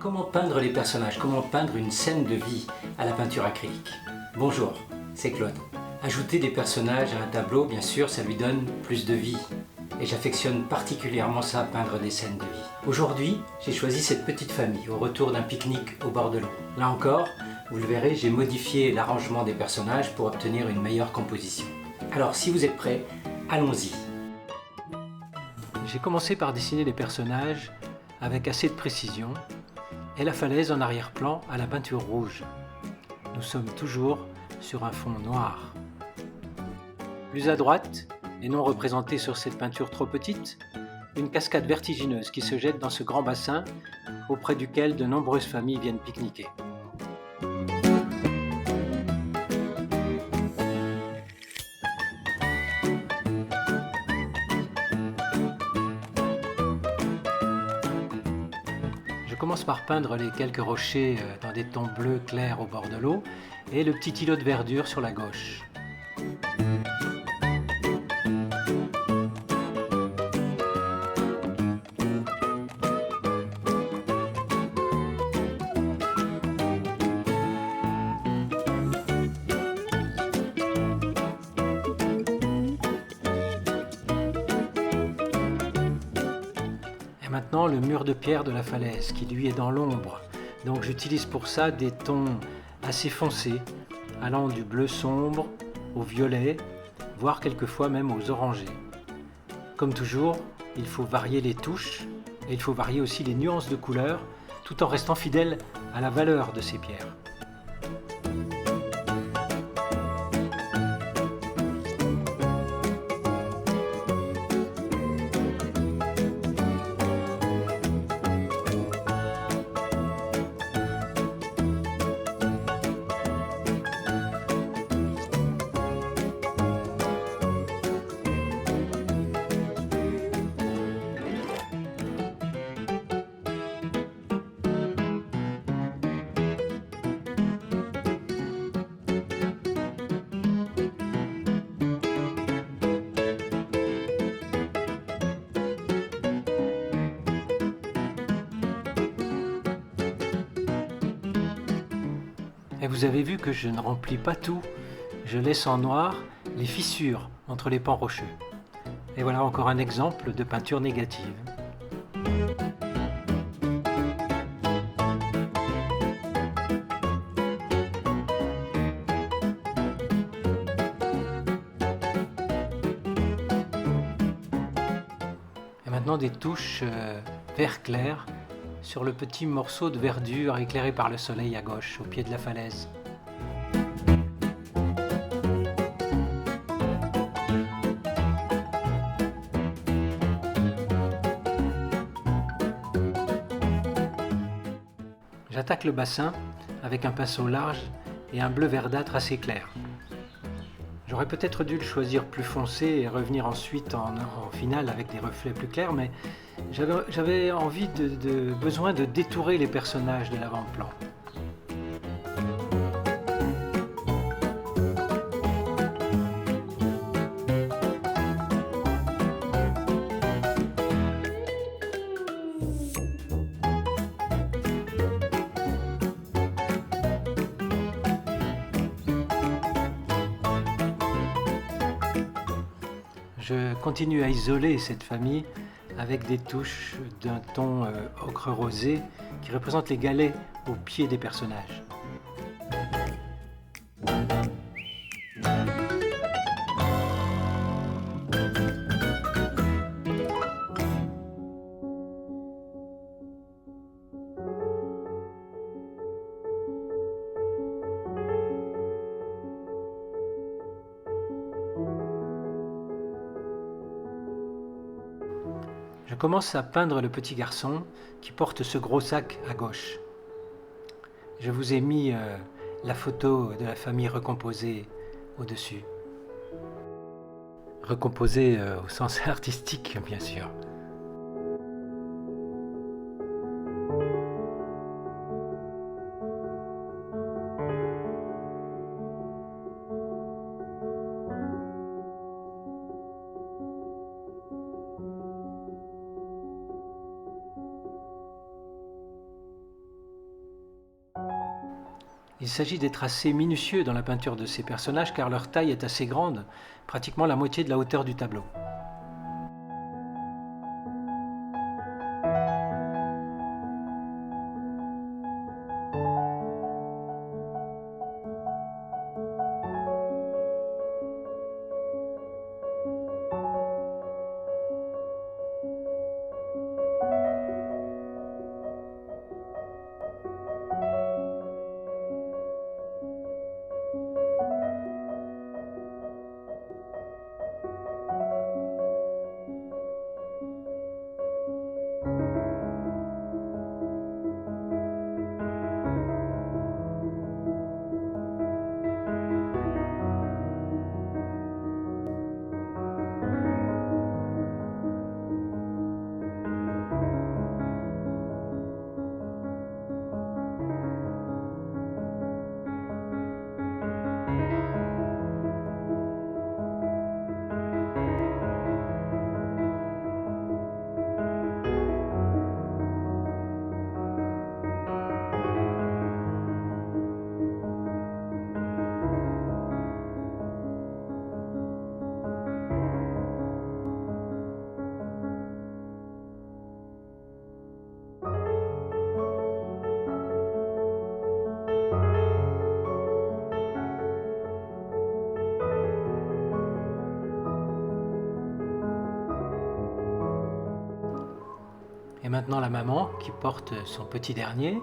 Comment peindre les personnages? Comment peindre une scène de vie à la peinture acrylique? Bonjour, c'est Claude. Ajouter des personnages à un tableau, bien sûr, ça lui donne plus de vie. Et j'affectionne particulièrement ça, peindre des scènes de vie. Aujourd'hui, j'ai choisi cette petite famille au retour d'un pique-nique au bord de l'eau. Là encore, vous le verrez, j'ai modifié l'arrangement des personnages pour obtenir une meilleure composition. Alors, si vous êtes prêts, allons-y. J'ai commencé par dessiner les personnages avec assez de précision et la falaise en arrière-plan à la peinture rouge. Nous sommes toujours sur un fond noir. Plus à droite, et non représentée sur cette peinture trop petite, une cascade vertigineuse qui se jette dans ce grand bassin auprès duquel de nombreuses familles viennent pique-niquer. Je commence par peindre les quelques rochers dans des tons bleus clairs au bord de l'eau et le petit îlot de verdure sur la gauche. Maintenant le mur de pierre de la falaise qui lui est dans l'ombre, donc j'utilise pour ça des tons assez foncés allant du bleu sombre au violet, voire quelquefois même aux orangés. Comme toujours, il faut varier les touches et il faut varier aussi les nuances de couleurs tout en restant fidèle à la valeur de ces pierres. Et vous avez vu que je ne remplis pas tout, je laisse en noir les fissures entre les pans rocheux. Et voilà encore un exemple de peinture négative. Et maintenant des touches vert clair sur le petit morceau de verdure éclairé par le soleil à gauche, au pied de la falaise. J'attaque le bassin avec un pinceau large et un bleu verdâtre assez clair. J'aurais peut-être dû le choisir plus foncé et revenir ensuite en finale avec des reflets plus clairs, mais j'avais envie besoin de détourer les personnages de l'avant-plan. Je continue à isoler cette famille avec des touches d'un ton ocre rosé qui représentent les galets au pied des personnages. Je commence à peindre le petit garçon qui porte ce gros sac à gauche. Je vous ai mis la photo de la famille recomposée au-dessus. Recomposée au sens artistique, bien sûr. Il s'agit d'être assez minutieux dans la peinture de ces personnages car leur taille est assez grande, pratiquement la moitié de la hauteur du tableau. Et maintenant la maman qui porte son petit dernier.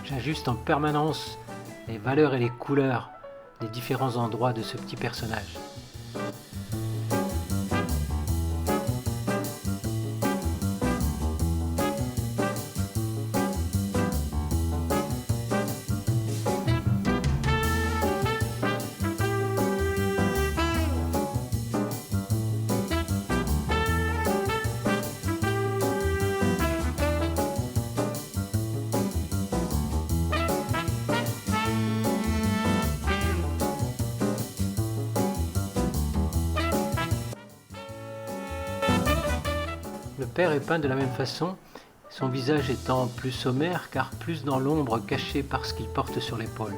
J'ajuste en permanence les valeurs et les couleurs des différents endroits de ce petit personnage. Le père est peint de la même façon, son visage étant plus sommaire car plus dans l'ombre cachée par ce qu'il porte sur l'épaule.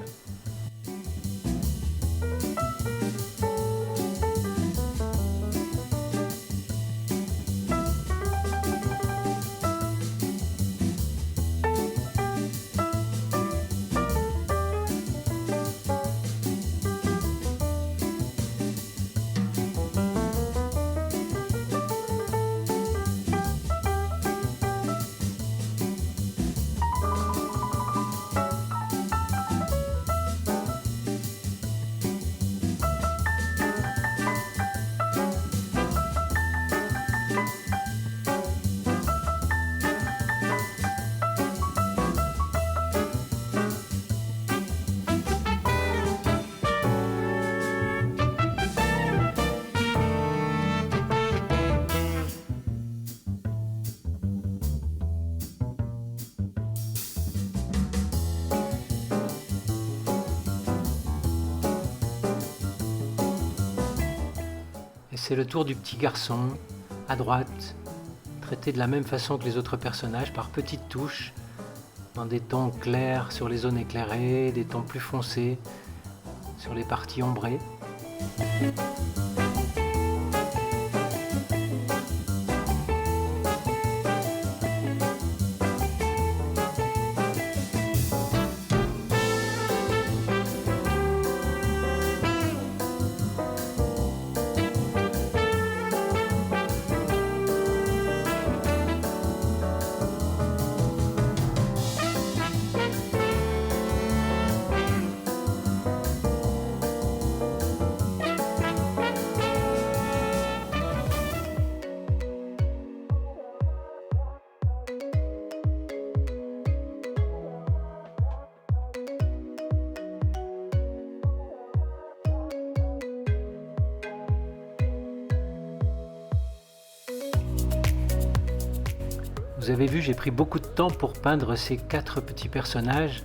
Et c'est le tour du petit garçon, à droite, traité de la même façon que les autres personnages, par petites touches, dans des tons clairs sur les zones éclairées, des tons plus foncés sur les parties ombrées. Vous avez vu, j'ai pris beaucoup de temps pour peindre ces 4 petits personnages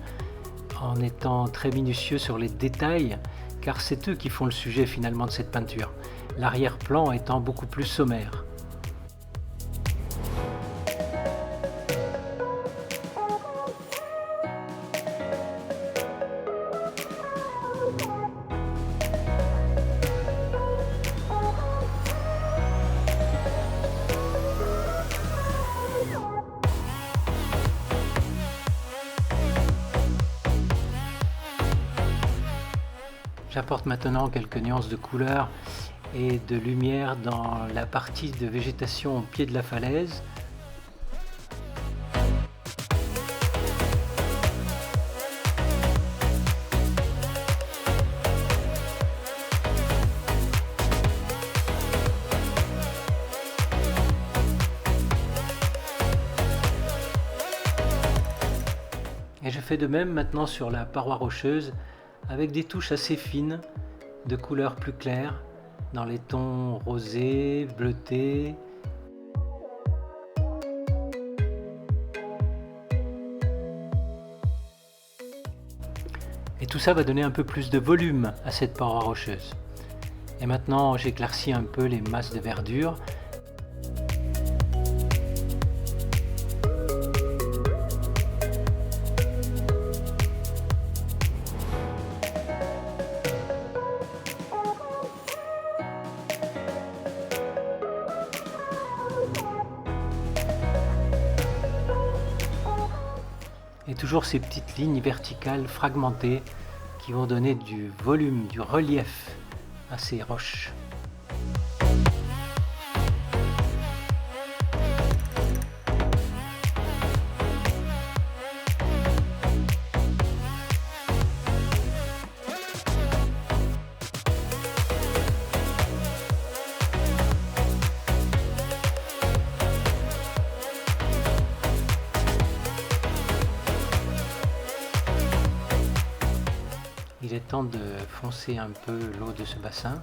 en étant très minutieux sur les détails, car c'est eux qui font le sujet finalement de cette peinture, l'arrière-plan étant beaucoup plus sommaire. J'apporte maintenant quelques nuances de couleur et de lumière dans la partie de végétation au pied de la falaise. Et je fais de même maintenant sur la paroi rocheuse, avec des touches assez fines, de couleurs plus claires, dans les tons rosés, bleutés. Et tout ça va donner un peu plus de volume à cette paroi rocheuse. Et maintenant, j'éclaircis un peu les masses de verdure. Et toujours ces petites lignes verticales fragmentées qui vont donner du volume, du relief à ces roches. Il est temps de foncer un peu l'eau de ce bassin.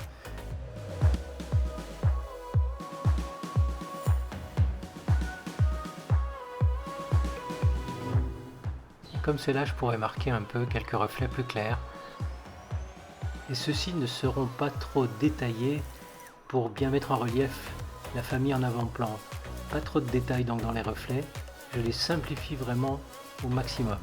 Comme cela, je pourrais marquer un peu quelques reflets plus clairs. Et ceux-ci ne seront pas trop détaillés pour bien mettre en relief la famille en avant-plan. Pas trop de détails donc dans les reflets, je les simplifie vraiment au maximum.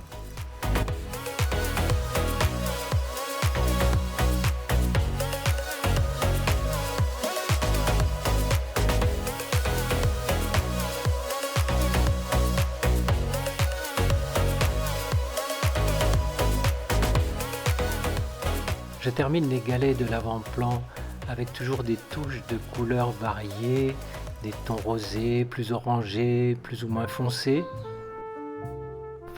Je termine les galets de l'avant-plan avec toujours des touches de couleurs variées, des tons rosés, plus orangés, plus ou moins foncés.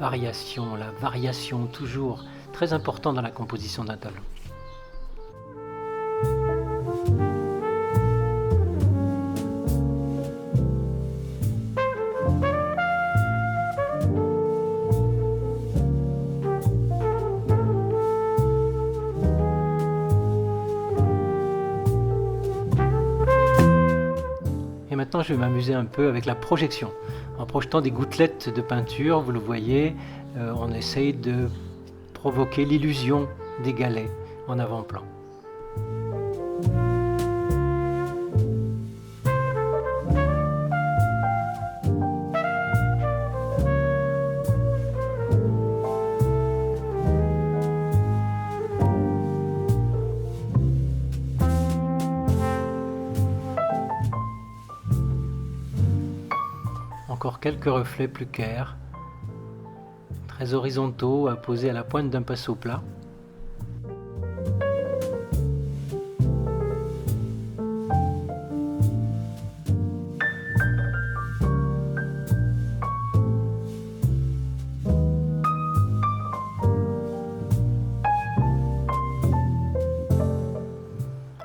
La variation toujours très important dans la composition d'un tableau. Maintenant, je vais m'amuser un peu avec la projection. En projetant des gouttelettes de peinture, vous le voyez, on essaye de provoquer l'illusion des galets en avant-plan. Encore quelques reflets plus clairs, très horizontaux, à poser à la pointe d'un pinceau plat.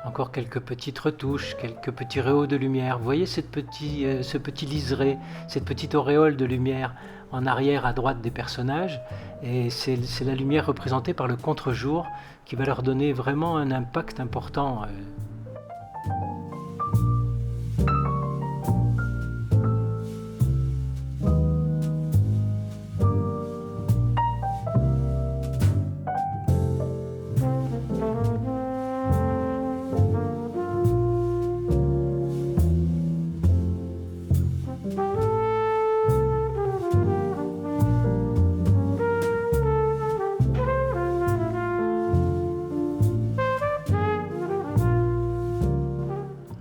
Encore quelques petites retouches, quelques petits rehauts de lumière. Vous voyez ce petit liseré, cette petite auréole de lumière en arrière à droite des personnages, et c'est la lumière représentée par le contre-jour qui va leur donner vraiment un impact important.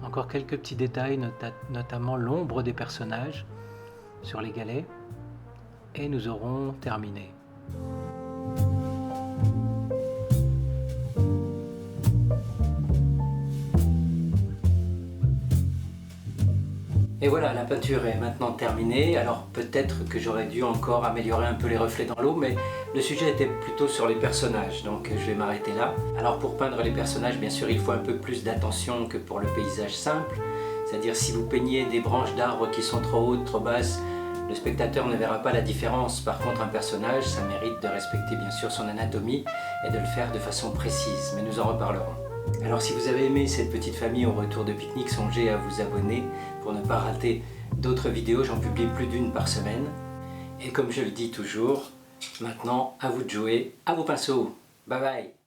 Encore quelques petits détails, notamment l'ombre des personnages sur les galets, et nous aurons terminé. Et voilà, la peinture est maintenant terminée. Alors peut-être que j'aurais dû encore améliorer un peu les reflets dans l'eau, mais le sujet était plutôt sur les personnages, donc je vais m'arrêter là. Alors pour peindre les personnages, bien sûr, il faut un peu plus d'attention que pour le paysage simple. C'est-à-dire si vous peignez des branches d'arbres qui sont trop hautes, trop basses, le spectateur ne verra pas la différence. Par contre, un personnage, ça mérite de respecter bien sûr son anatomie et de le faire de façon précise, mais nous en reparlerons. Alors si vous avez aimé cette petite famille au retour de pique-nique, songez à vous abonner pour ne pas rater d'autres vidéos. J'en publie plus d'une par semaine. Et comme je le dis toujours, maintenant à vous de jouer à vos pinceaux. Bye bye.